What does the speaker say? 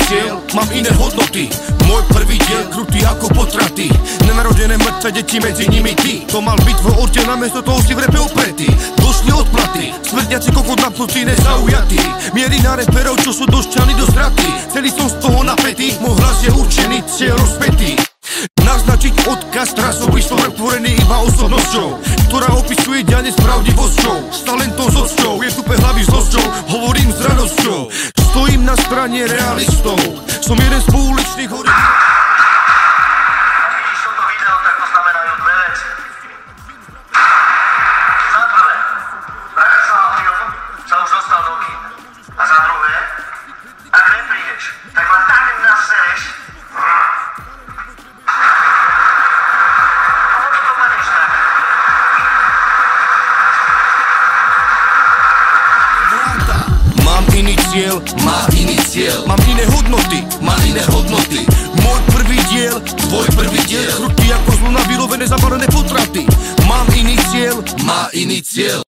cieľ, mám iné hodnoty. Môj prvý diel, krutý ako potraty. Nenarodené mŕtve deti, medzi nimi ty. To mal byť tvoj orte, namiesto toho si v repe opretý. Došli odplaty, smrdiaci kokot napnutý, nezaujatý. Mierí na reperov, čo sú došťaní do straty. Celý som z toho napätý, môj hlas je určený, cieľ rozpätý. Naznačiť odkaz, trasový som tvorený iba osobnosťou, ktorá opisuje dianie s pravdivosťou. S talentom, s osťou, je tupe hlavy s osťou, hovorím s radosťou. Stojím na strane realistov, som jeden z pouličných horizont. Vidíš toto video, tak to znamenajú dve veci. Za prvé, Bratislava Film sa už dostal do kín. A za druhé, ak neprídeš, tak ma tak nasereš. Cieľ, má iný cieľ, mám iné hodnoty, má iné hodnoty. Môj prvý diel, tvoj prvý diel, krutý ako zlo na vylovené zabalené potraty. Mám iný cieľ, má iný cieľ.